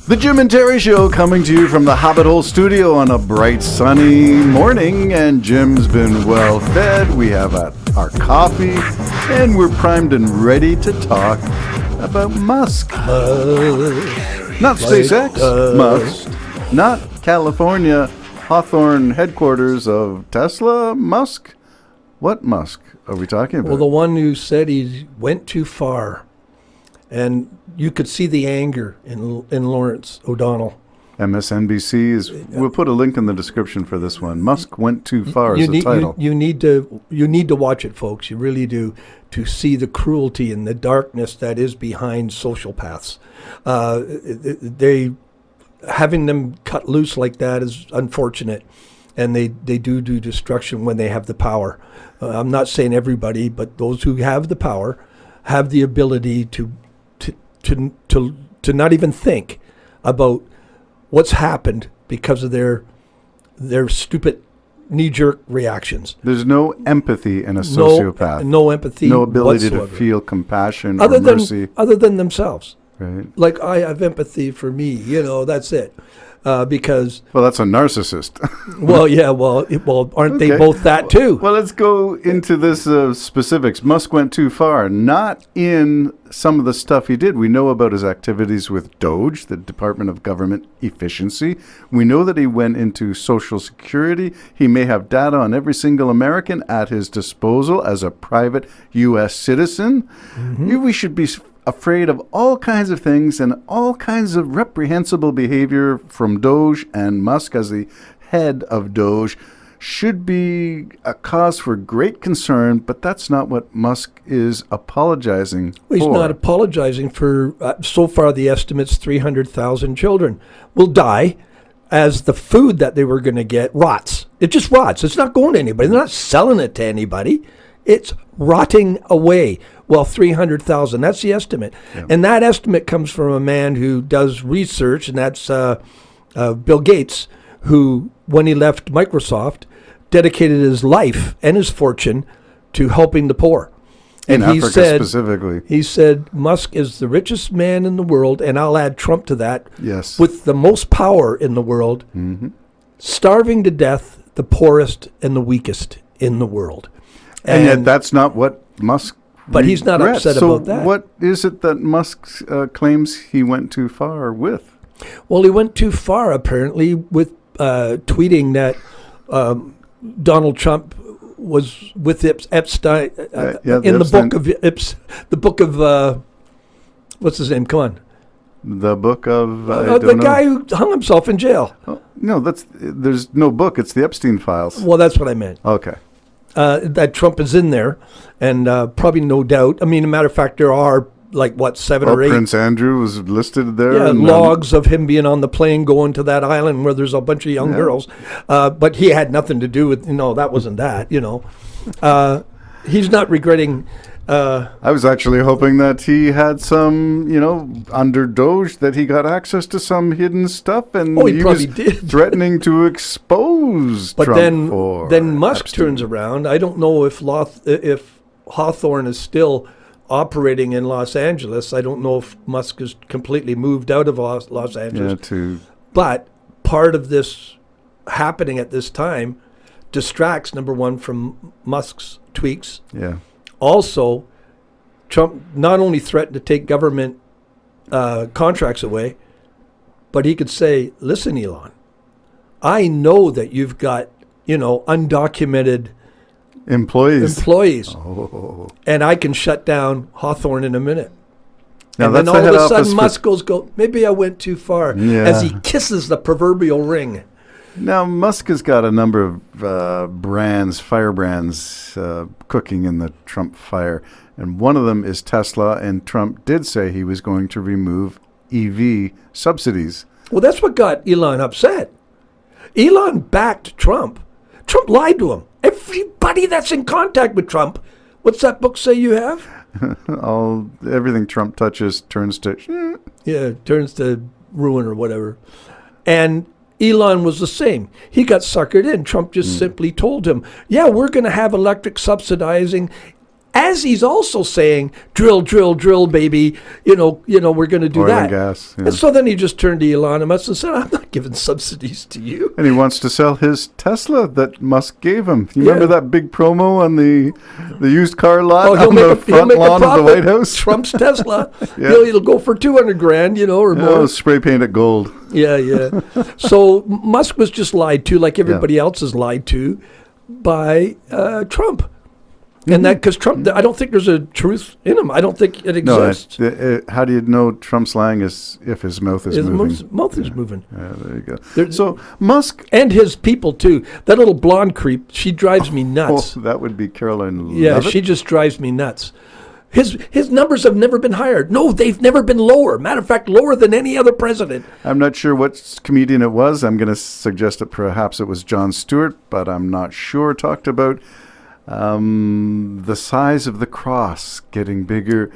The Jim and Terry Show coming to you from the Hobbit Hole Studio on a bright sunny morning, and Jim's been well fed. We have our coffee, and we're primed and ready to talk about Musk. Not SpaceX, Musk. Not California, Hawthorne headquarters of Tesla, Musk. What Musk are we talking about? Well, the one who said he went too far. And you could see the anger in Lawrence O'Donnell. MSNBC is. We'll put a link in the description for this one. Musk went too far as the title. You need to watch it, folks. You really do, to see the cruelty and the darkness that is behind sociopaths. Having them cut loose like that is unfortunate, and they do destruction when they have the power. I'm not saying everybody, but those who have the power have the ability to not even think about what's happened because of their stupid knee-jerk reactions. There's no empathy in a sociopath. No empathy. No ability whatsoever. to feel compassion or mercy. Other than themselves. Right. Like, I have empathy for me. That's it. Because... Well, that's a narcissist. Aren't they both that too? Well, let's go into this specifics. Musk went too far. Not in some of the stuff he did. We know about his activities with DOGE, the Department of Government Efficiency. We know that he went into Social Security. He may have data on every single American at his disposal as a private U.S. citizen. Mm-hmm. We should be afraid of all kinds of things and all kinds of reprehensible behavior from DOGE, and Musk as the head of DOGE should be a cause for great concern, but that's not what Musk is apologizing for. He's not apologizing for, so far the estimate's 300,000 children will die as the food that they were going to get rots. It just rots. It's not going to anybody. They're not selling it to anybody. It's rotting away. Well, 300,000, that's the estimate. Yeah. And that estimate comes from a man who does research, and that's Bill Gates, who, when he left Microsoft, dedicated his life and his fortune to helping the poor. And in Africa specifically. He said, Musk is the richest man in the world, and I'll add Trump to that, yes, with the most power in the world, starving to death the poorest and the weakest in the world. And yet that's not what Musk But he's not upset about that. So what is it that Musk claims he went too far with? Well, he went too far, apparently, with tweeting that Donald Trump was with Epstein in the book of what's his name? Come on. The book of the guy who hung himself in jail. Oh, no, there's no book. It's the Epstein files. Well, that's what I meant. Okay. That Trump is in there, and probably no doubt. I mean, a matter of fact, there are seven or eight. Prince Andrew was listed there. Yeah, logs of him being on the plane going to that island where there's a bunch of young girls. But he had nothing to do with, that wasn't that, He's not regretting. I was actually hoping that he had some, under DOGE, that he got access to some hidden stuff, and he probably did. Threatening to expose but Trump for then Musk Epstein. Turns around. I don't know if Hawthorne is still operating in Los Angeles. I don't know if Musk has completely moved out of Los Angeles. But part of this happening at this time distracts, number one, from Musk's tweaks. Yeah. Also, Trump not only threatened to take government contracts away, but he could say, listen, Elon, I know that you've got, undocumented employees. Oh. And I can shut down Hawthorne in a minute. Now, and then all of a sudden Musk goes, maybe I went too far, as he kisses the proverbial ring. Now, Musk has got a number of fire brands cooking in the Trump fire. And one of them is Tesla. And Trump did say he was going to remove EV subsidies. Well, that's what got Elon upset. Elon backed Trump. Trump lied to him. Everybody that's in contact with Trump, what's that book say you have? Everything Trump touches turns to... turns to ruin or whatever. And Elon was the same. He got suckered in. Trump just simply told him, we're going to have electric subsidizing as he's also saying, drill, drill, drill, baby, we're going to do Oil that. and gas. Yeah. And so then he just turned to Elon Musk and said, I'm not giving subsidies to you. And he wants to sell his Tesla that Musk gave him. You remember that big promo on the used car lot on the front lawn of the White House? Trump's Tesla. Yeah. It'll go for $200,000, or more. Spray paint it gold. Yeah. So Musk was just lied to, like everybody else is lied to, by Trump. And that because Trump, I don't think there's a truth in him. I don't think it exists. No, how do you know Trump's lying is if his mouth is moving? His mouth is moving. Yeah, there you go. So Musk and his people too. That little blonde creep, she drives me nuts. Oh, that would be Caroline Yeah, Leavitt. she just drives me nuts. His numbers have never been higher. No, they've never been lower. Matter of fact, lower than any other president. I'm not sure what comedian it was. I'm going to suggest that perhaps it was Jon Stewart, but I'm not sure. Talked about the size of the cross getting bigger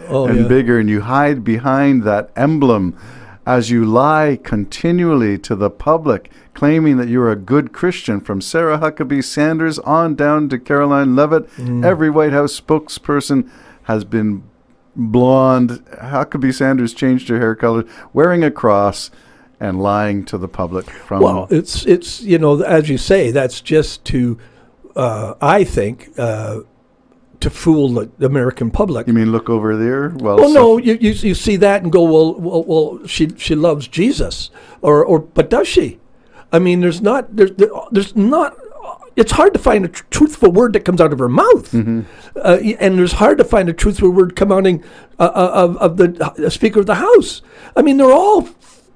bigger, and you hide behind that emblem as you lie continually to the public, claiming that you're a good Christian. From Sarah Huckabee Sanders on down to Caroline Leavitt, every White House spokesperson has been blonde. Huckabee Sanders changed her hair color, wearing a cross and lying to the public. Well, it's as you say, that's just to I think, to fool the American public. You mean look over there? Well, no, you see that and go, well, she loves Jesus, but does she? I mean, there's not. It's hard to find a truthful word that comes out of her mouth, and there's hard to find a truthful word coming of the Speaker of the House. I mean, they're all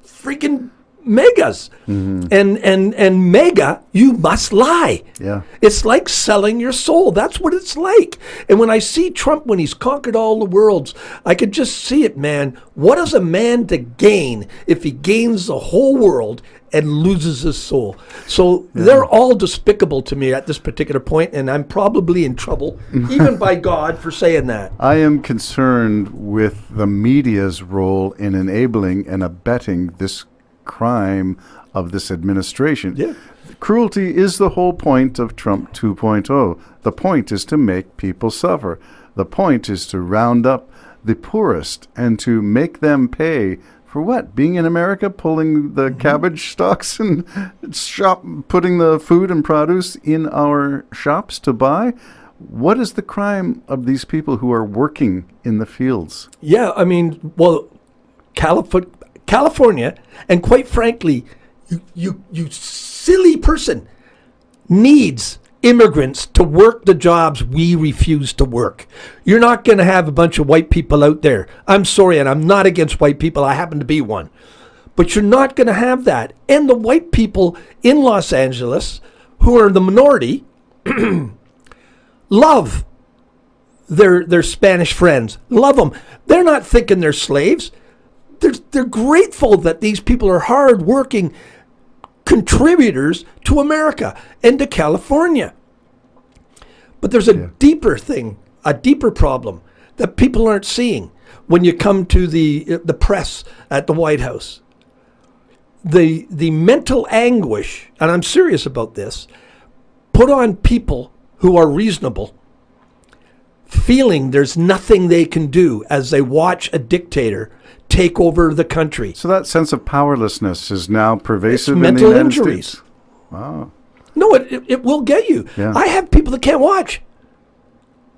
freaking megas, and mega, you must lie. Yeah, it's like selling your soul. That's what it's like. And when I see Trump, when he's conquered all the worlds, I could just see it, man. What is a man to gain if he gains the whole world and loses his soul? So they're all despicable to me at this particular point, and I'm probably in trouble, even by God, for saying that. I am concerned with the media's role in enabling and abetting this crime of this administration. Yeah. Cruelty is the whole point of Trump 2.0. The point is to make people suffer. The point is to round up the poorest and to make them pay for what? Being in America, pulling the cabbage stalks and putting the food and produce in our shops to buy? What is the crime of these people who are working in the fields? Yeah, I mean, well, California, and quite frankly, you silly person, needs immigrants to work the jobs we refuse to work. You're not going to have a bunch of white people out there. I'm sorry, and I'm not against white people. I happen to be one. But you're not going to have that. And the white people in Los Angeles, who are the minority, love their Spanish friends. Love them. They're not thinking they're slaves. They're grateful that these people are hard-working contributors to America and to California. But there's a deeper thing, a deeper problem that people aren't seeing when you come to the press at the White House. The mental anguish, and I'm serious about this, put on people who are reasonable, feeling there's nothing they can do as they watch a dictator take over the country. So that sense of powerlessness is now pervasive in the mental United injuries. States. Wow. No, it will get you. Yeah. I have people that can't watch.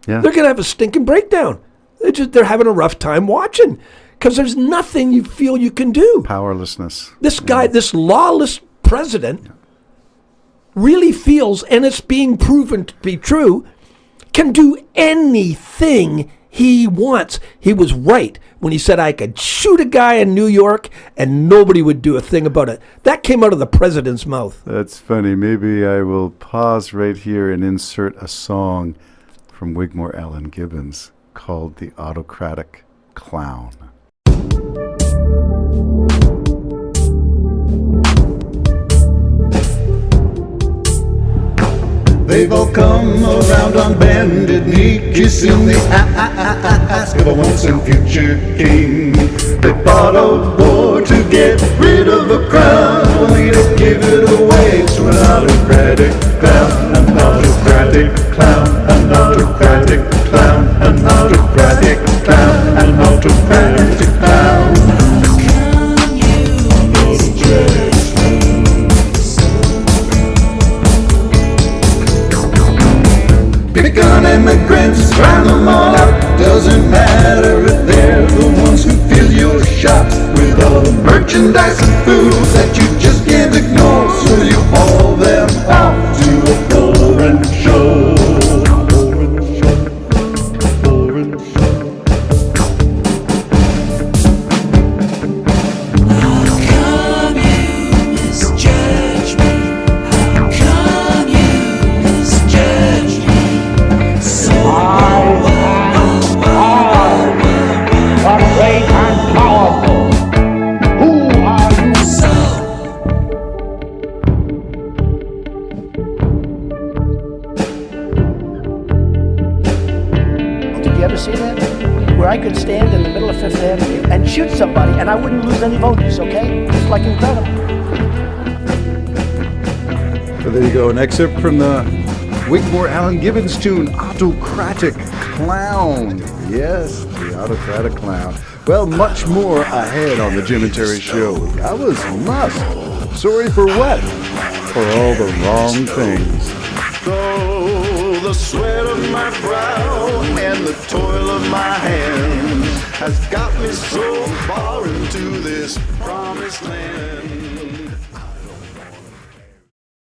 Yeah. They're going to have a stinking breakdown. They're having a rough time watching because there's nothing you feel you can do. Powerlessness. This guy, this lawless president, really feels, and it's being proven to be true, can do anything he wants. He was right when he said I could shoot a guy in New York and nobody would do a thing about it. That came out of the president's mouth. That's funny. Maybe I will pause right here and insert a song from Wigmore Allen Gibbons called The Autocratic Clown. They've all come around on bended knee, kissing the ass of a once and future king. They fought a war to get rid of a crown, only to give it away to an autocratic clown, an autocratic clown, an autocratic clown, an autocratic clown, an autocratic clown. Pick on immigrants, round them all out. Doesn't matter if they're the ones who fill your shops with all the merchandise and food that you just can't ignore. So you haul them off to a foreign show. Did you ever see that? Where I could stand in the middle of Fifth Avenue and shoot somebody and I wouldn't lose any voters, okay? It's like incredible. So there you go, an excerpt from the Wigmore Allen Gibbons tune, Autocratic Clown. Yes, the Autocratic Clown. Well, much more ahead on the Jim and Terry Show. That was Musk. Sorry for what? For all the wrong things. So the sweat of my brow and the toil of my hands has got me so far into this promised land.